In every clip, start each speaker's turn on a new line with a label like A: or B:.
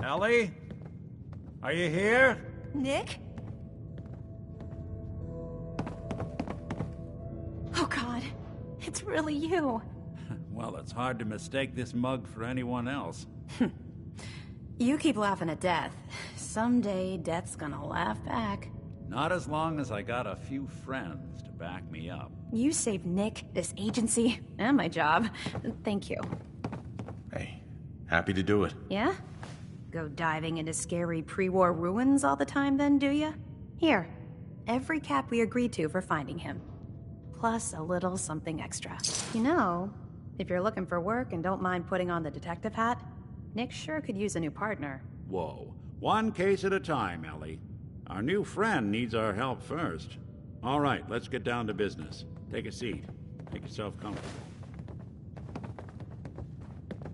A: Ellie? Are you here?
B: Nick? Oh God, it's really you.
A: Well, it's hard to mistake this mug for anyone else.
B: You keep laughing at death. Someday, death's gonna laugh back.
A: Not as long as I got a few friends to back me up.
B: You saved Nick, this agency, and my job. Thank you.
C: Hey, happy to do it.
B: Yeah? Go diving into scary pre-war ruins all the time then, do ya? Here, every cap we agreed to for finding him. Plus a little something extra. You know, if you're looking for work and don't mind putting on the detective hat, Nick sure could use a new partner.
A: Whoa. One case at a time, Ellie. Our new friend needs our help first. All right, let's get down to business. Take a seat. Make yourself comfortable.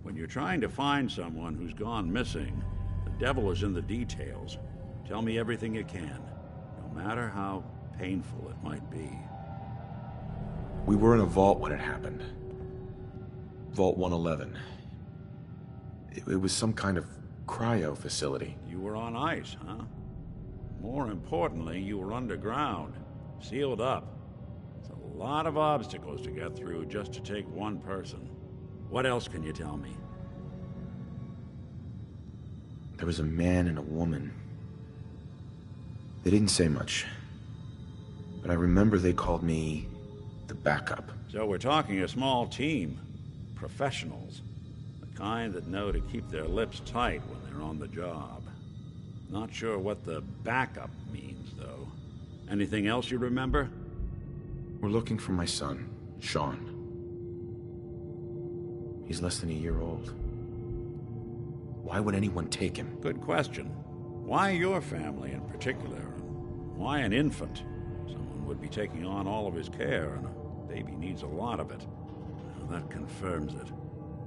A: When you're trying to find someone who's gone missing, the devil is in the details. Tell me everything you can, no matter how painful it might be.
C: We were in a vault when it happened. Vault 111. It was some kind of cryo facility.
A: You were on ice, huh? More importantly, you were underground, sealed up. It's a lot of obstacles to get through just to take one person. What else can you tell me?
C: There was a man and a woman. They didn't say much, but I remember they called me the backup.
A: So we're talking a small team. Professionals. The kind that know to keep their lips tight when they're on the job. Not sure what the backup means, though. Anything else you remember?
C: We're looking for my son, Sean. He's less than a year old. Why would anyone take him?
A: Good question. Why your family in particular? Why an infant? Someone would be taking on all of his care, and a baby needs a lot of it. Well, that confirms it.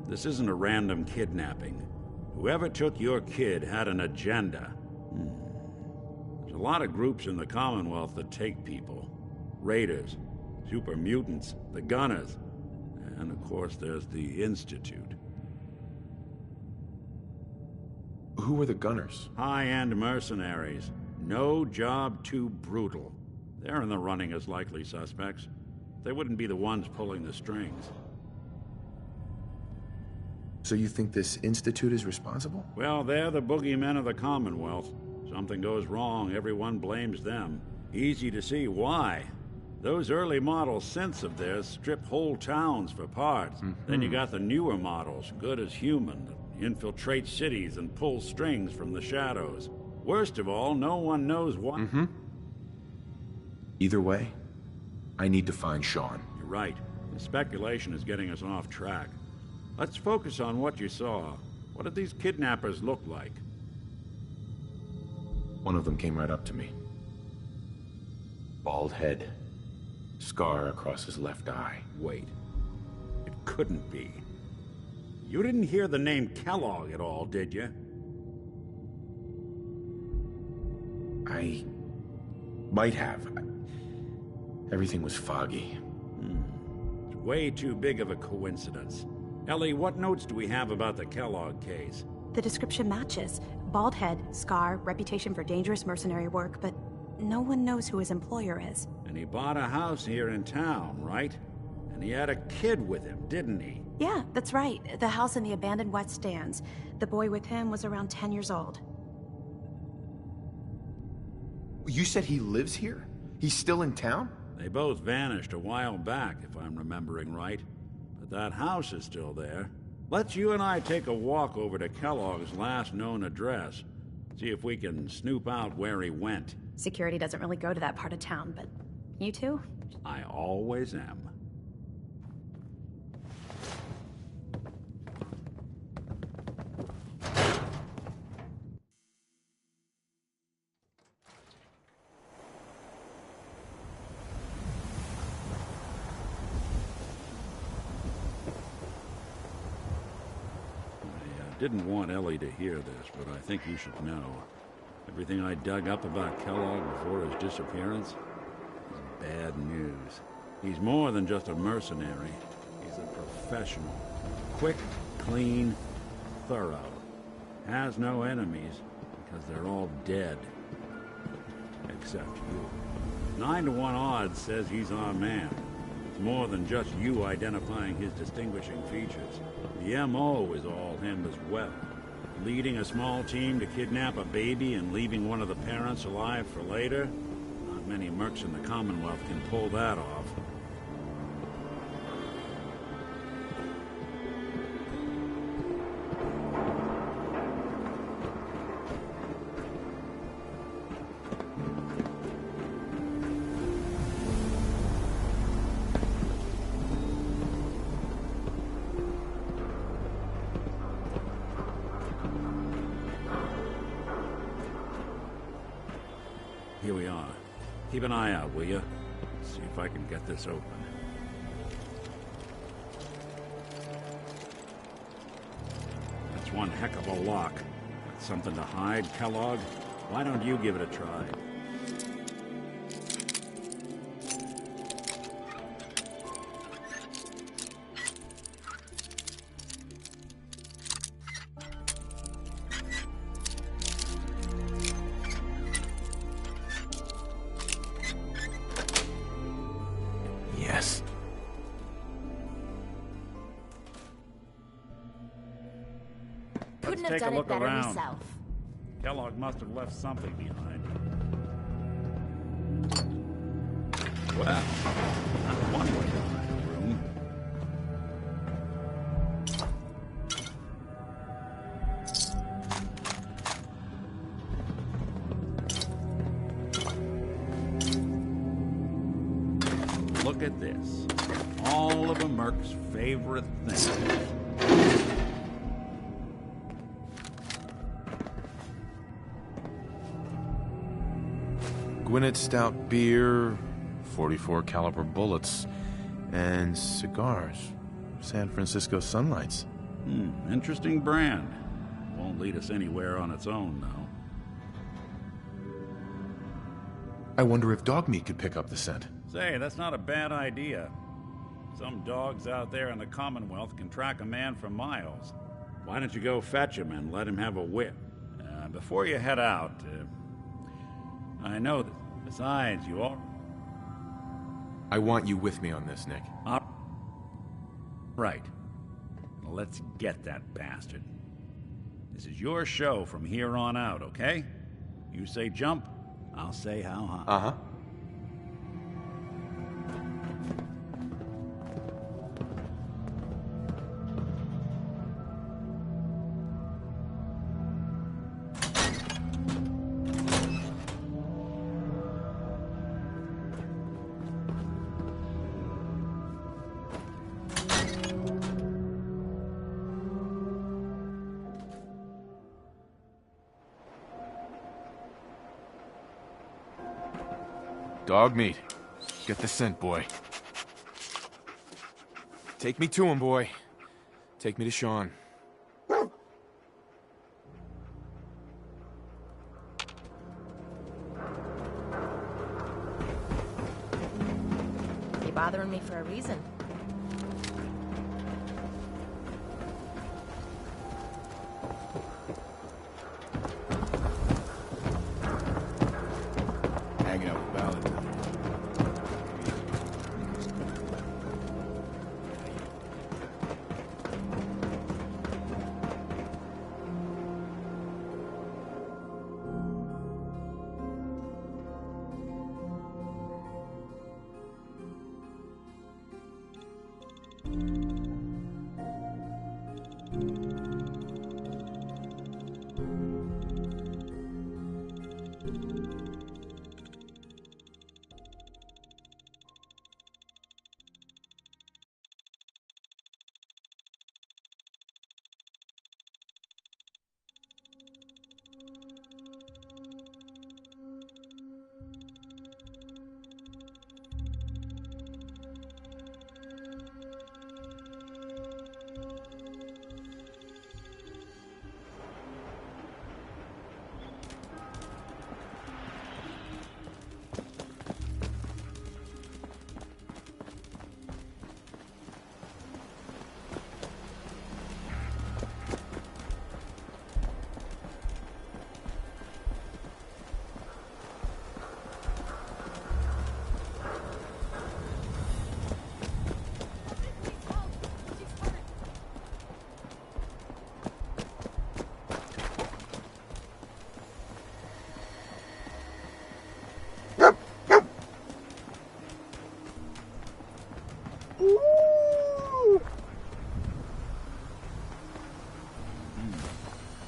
A: This isn't a random kidnapping. Whoever took your kid had an agenda. There's a lot of groups in the Commonwealth that take people. Raiders, super mutants, the Gunners, and of course there's the Institute.
C: Who were the Gunners?
A: High-end mercenaries. No job too brutal. They're in the running as likely suspects. They wouldn't be the ones pulling the strings.
C: So you think this Institute is responsible?
A: Well, they're the boogeymen of the Commonwealth. Something goes wrong, everyone blames them. Easy to see why. Those early model synths of theirs strip whole towns for parts. Then you got the newer models, good as human, that infiltrate cities and pull strings from the shadows. Worst of all, no one knows what...
C: Either way, I need to find Sean.
A: You're right. The speculation is getting us off track. Let's focus on what you saw. What did these kidnappers look like?
C: One of them came right up to me. Bald head. Scar across his left eye.
A: Wait. It couldn't be. You didn't hear the name Kellogg at all, did you?
C: I might have. Everything was foggy.
A: It's way too big of a coincidence. Ellie, what notes do we have about the Kellogg case?
B: The description matches. Bald head, scar, reputation for dangerous mercenary work, but no one knows who his employer is.
A: And he bought a house here in town, right? And he had a kid with him, didn't he?
B: Yeah, that's right. The house in the abandoned West Stands. The boy with him was around 10 years old.
C: You said he lives here? He's still in town?
A: They both vanished a while back, if I'm remembering right. But that house is still there. Let's you and I take a walk over to Kellogg's last known address. See if we can snoop out where he went.
B: Security doesn't really go to that part of town, but you two?
A: I always am. Didn't want Ellie to hear this, but I think you should know. Everything I dug up about Kellogg before his disappearance is bad news. He's more than just a mercenary. He's a professional. Quick, clean, thorough. has no enemies because they're all dead. Except you. 9 to 1 odds says he's our man. It's more than just you identifying his distinguishing features. The M.O. is all him as well. Leading a small team to kidnap a baby and leaving one of the parents alive for later? Not many mercs in the Commonwealth can pull that off. Here we are. Keep an eye out, will you? See if I can get this open. That's one heck of a lock. Got something to hide, Kellogg? Why don't you give it a try?
C: Yes.
D: Couldn't
A: Let's
D: have
A: take a
D: done it
A: look
D: better
A: around.
D: himself.
A: Kellogg must have left something behind. Well, that's one way to hide a room. Look at this. All of a merc's favorite thing.
C: Gwinnett Stout beer, 44 caliber bullets, and cigars. San Francisco Sunlights.
A: Interesting brand. Won't lead us anywhere on its own, though.
C: I wonder if dog meat could pick up the scent.
A: Say, that's not a bad idea. Some dogs out there in the Commonwealth can track a man for miles. Why don't you go fetch him and let him have a whip? Before you head out, I know that besides you all...
C: I want you with me on this, Nick.
A: Right. Let's get that bastard. This is your show from here on out, okay? You say jump, I'll say how high.
C: Uh-huh. Dog meat. Get the scent, boy. Take me to him, boy. Take me to Sean.
D: You're bothering me for a reason.
C: Hanging out with Valentine.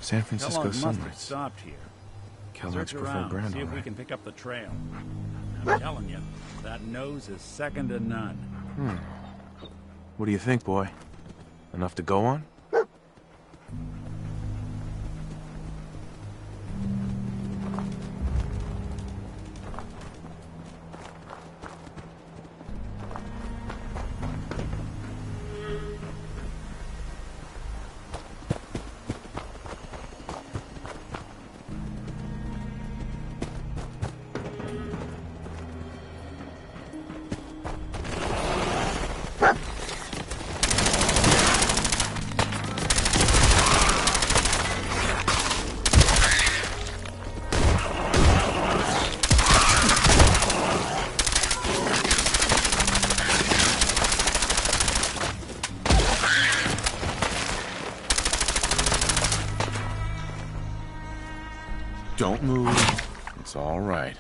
C: San Francisco
A: Kellogg must have
C: sunlights.
A: stopped here.
C: Kellogg's
A: Search
C: preferred
A: around,
C: brand,
A: see if
C: all
A: we
C: right.
A: can pick up the trail. I'm telling you, that nose is second to none.
C: What do you think, boy? Enough to go on? Don't move. It's all right.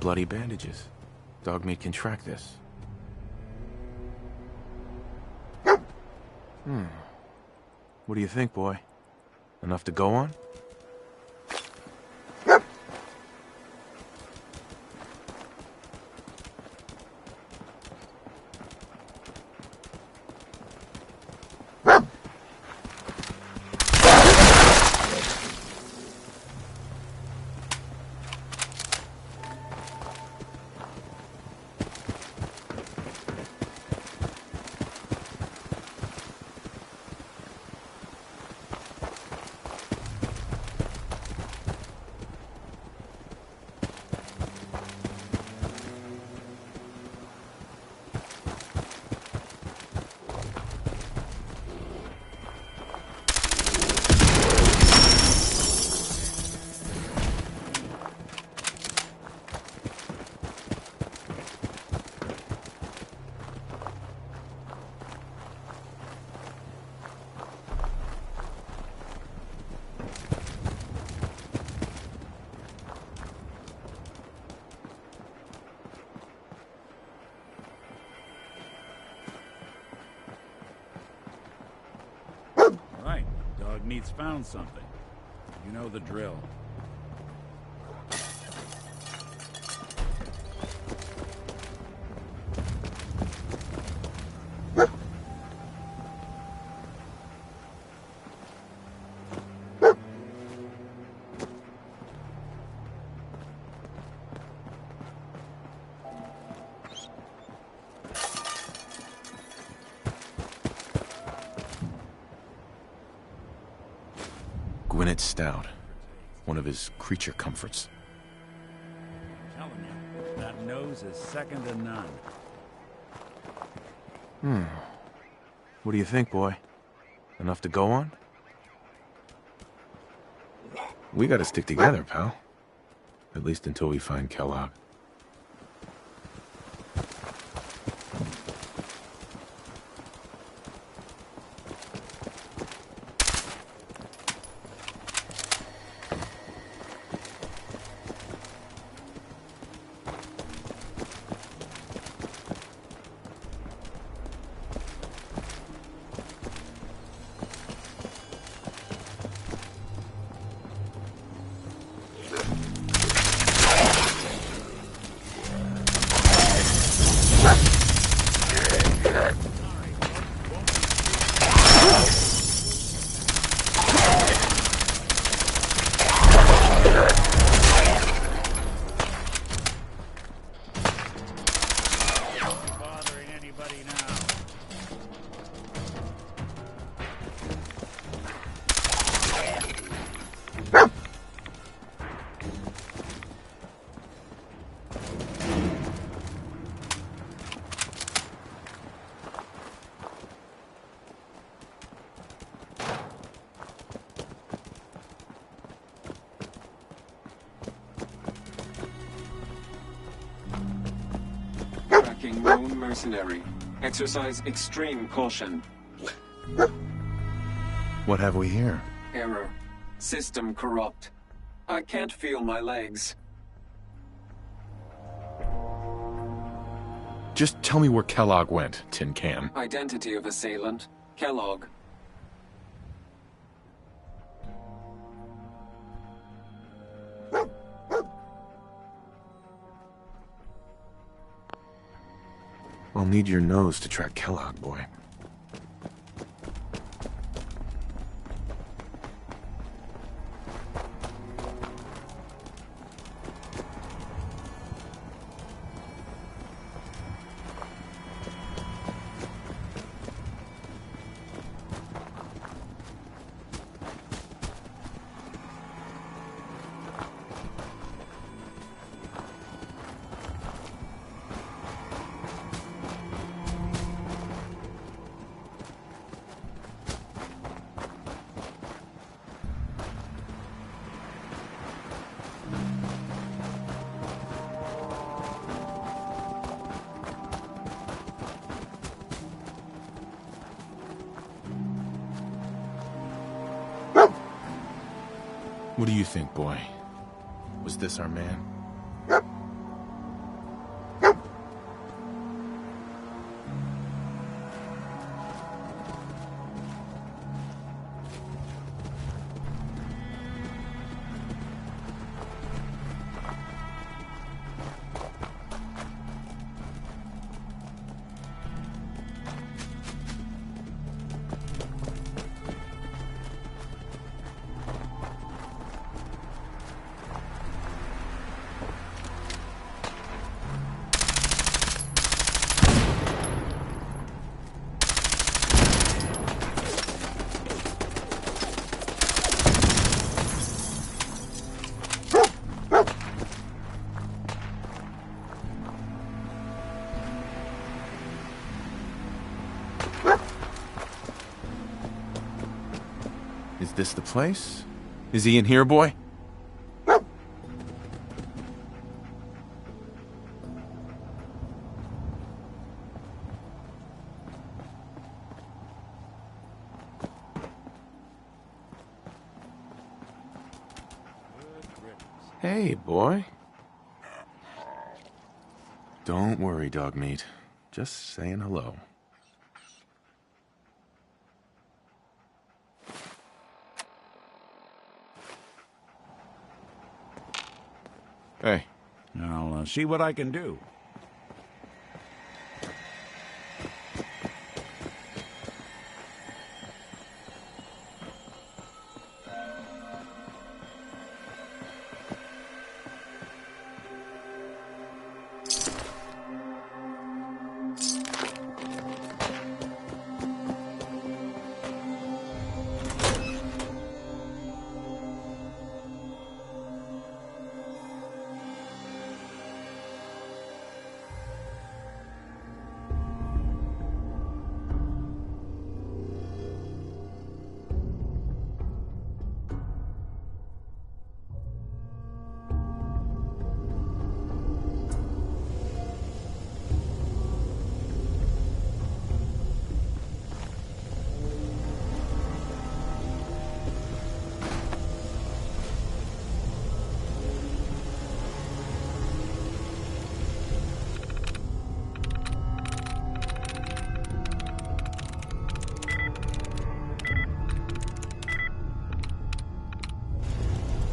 C: Bloody bandages. Dogmeat can track this. What do you think, boy? Enough to go on?
A: Right, Dogmeat's found something. You know the drill.
C: Gwyneth Stout. One of his creature comforts.
A: I'm telling you, that nose is second to none.
C: What do you think, boy? Enough to go on? We gotta stick together, pal. At least until we find Kellogg.
E: mercenary. Exercise extreme caution.
C: What have we here?
E: Error. System corrupt. I can't feel my legs.
C: Just tell me where Kellogg went, Tin Can.
E: Identity of assailant. Kellogg.
C: I'll need your nose to track Kellogg, boy. What do you think, boy? Was this our man? Is this the place? Is he in here, boy? Hey, boy. Don't worry, dog meat. Just saying hello. Hey.
A: I'll see what I can do.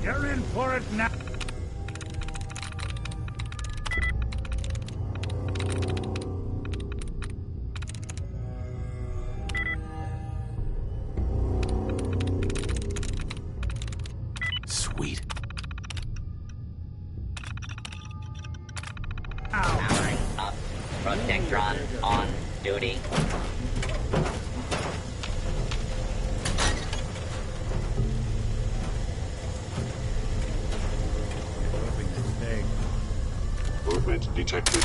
A: You're in for it now.
C: Sweet.
F: Powering up. Protectron on duty.
G: Movement detected.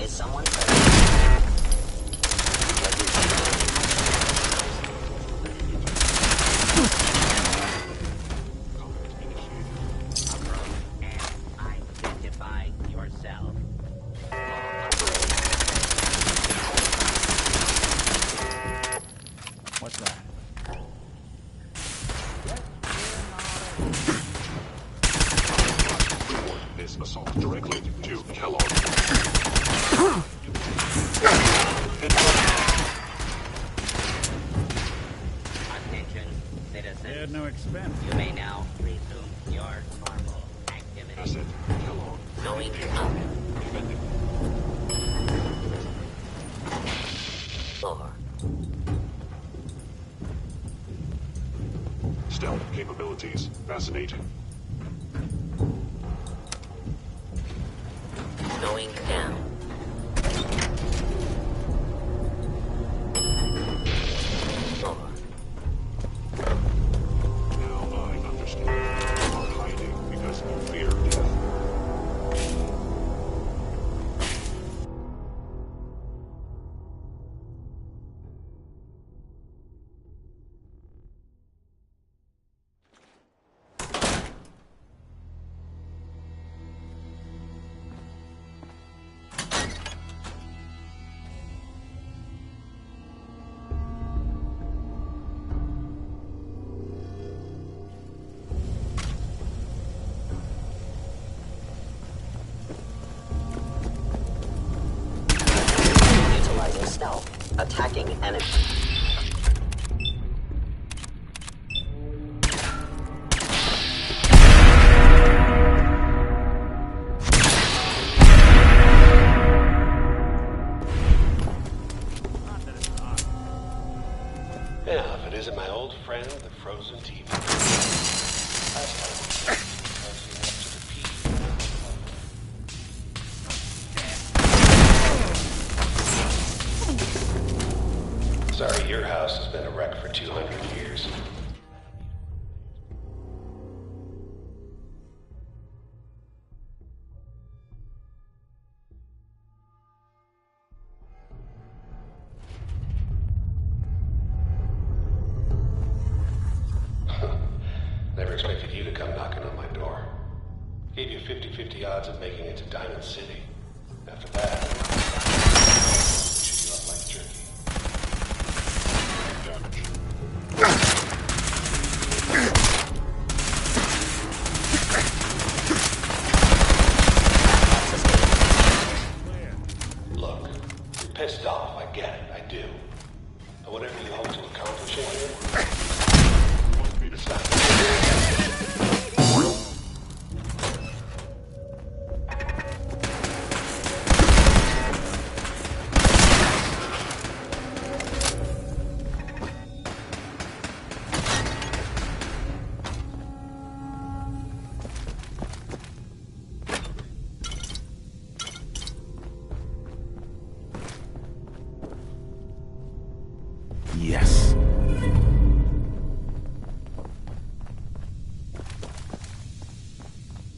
F: Is someone
G: this assault directly to Kellogg.
F: Attention, citizens.
A: They had no expense.
F: You may now resume your normal activity.
G: Asset Kellogg.
F: Going up.
G: Defending.
F: 4.
G: Stealth capabilities. Fascinating.
F: Going down. 4.
G: Now I understand. You are hiding because you fear death.
F: Utilizing stealth. Attacking enemy.
H: Yeah, if it isn't my old friend, the frozen TV. Last time we up to the peak. Sorry, your house has been a wreck for 200 years. Never expected you to come knocking on my door. Gave you 50-50 odds of making it to Diamond City. After that, chew you up like jerky.
G: Damage.
H: Look, you're pissed off, I get it, I do. But whatever you hope to accomplish in here, it's not.
C: Yes.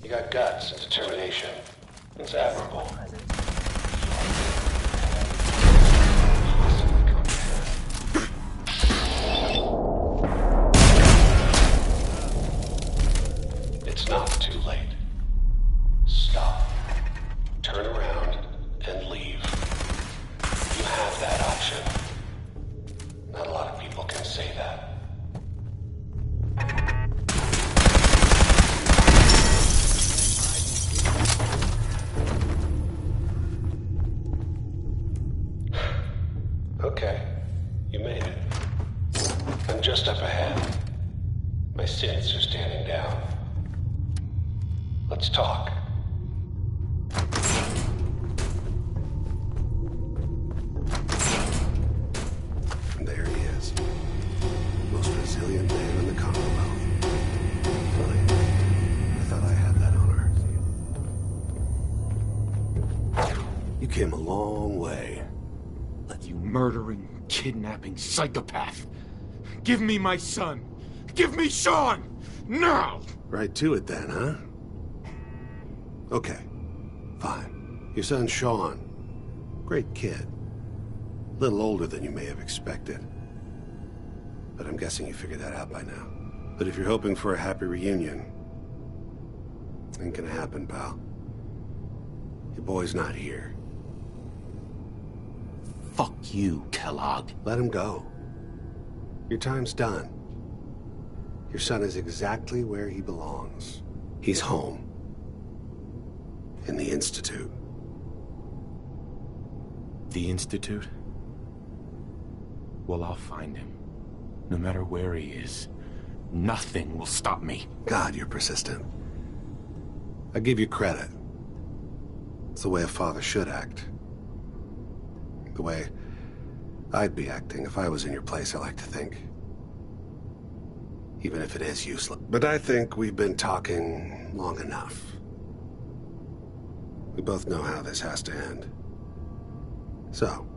H: You got guts and determination. It's admirable. It's not too late. Stop. Turn around and leave. You have that option. Not a lot of people can say that. Okay, you made it. I'm just up ahead. My sins are standing down. Let's talk.
I: And there he is. Most resilient man in the Commonwealth. Funny. I thought I had that honor. You came a long way.
C: You murdering, kidnapping psychopath. Give me my son. Give me Sean! Now!
I: Right to it then, huh? Okay. Fine. Your son Sean. Great kid. Little older than you may have expected. But I'm guessing you figured that out by now. But if you're hoping for a happy reunion, ain't gonna happen, pal. Your boy's not here.
C: Fuck you, Kellogg.
I: Let him go. Your time's done. Your son is exactly where he belongs. He's home. in the Institute.
C: The Institute? Well, I'll find him. No matter where he is. Nothing will stop me.
I: God, you're persistent. I give you credit. It's the way a father should act. The way I'd be acting if I was in your place, I like to think. Even if it is useless. But I think we've been talking long enough. We both know how this has to end. So,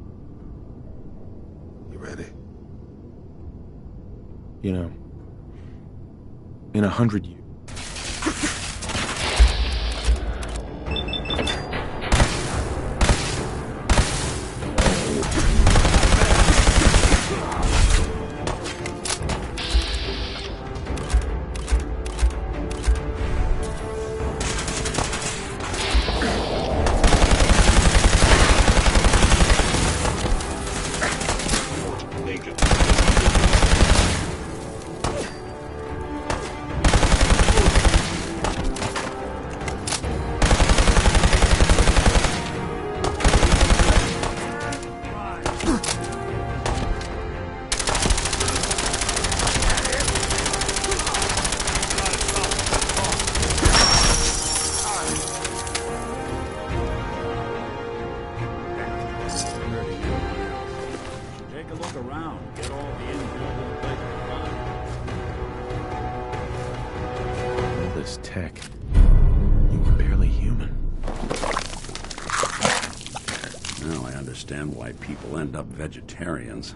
I: you ready?
C: You know, in 100 years. Tech. You were barely human.
A: Now I understand why people end up vegetarians.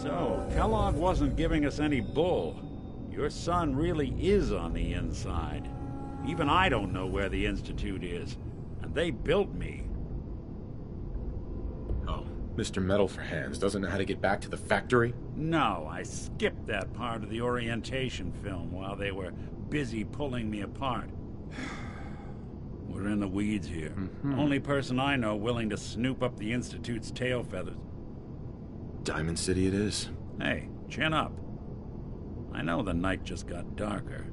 A: So, Kellogg wasn't giving us any bull. Your son really is on the inside. Even I don't know where the Institute is. And they built me.
C: Oh, Mr. Metal for Hands doesn't know how to get back to the factory?
A: No, I skipped that part of the orientation film while they were busy pulling me apart. We're in the weeds here. Only person I know willing to snoop up the Institute's tail feathers.
C: Diamond City it is.
A: Hey, chin up. I know the night just got darker.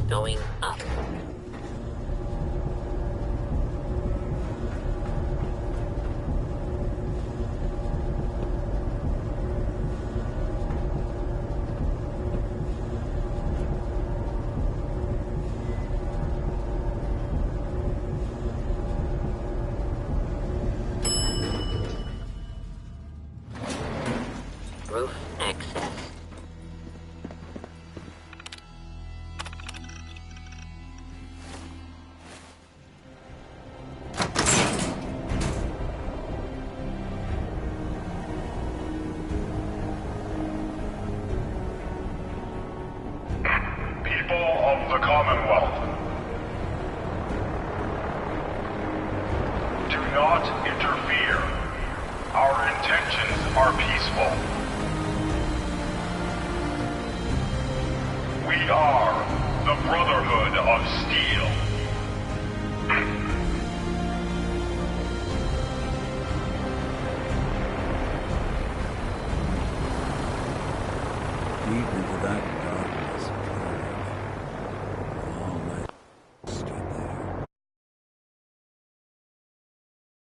F: Going up. Roof access.
G: People of the Commonwealth, do not interfere. Our intentions are peaceful. We are the Brotherhood of Steel.
A: Deep into that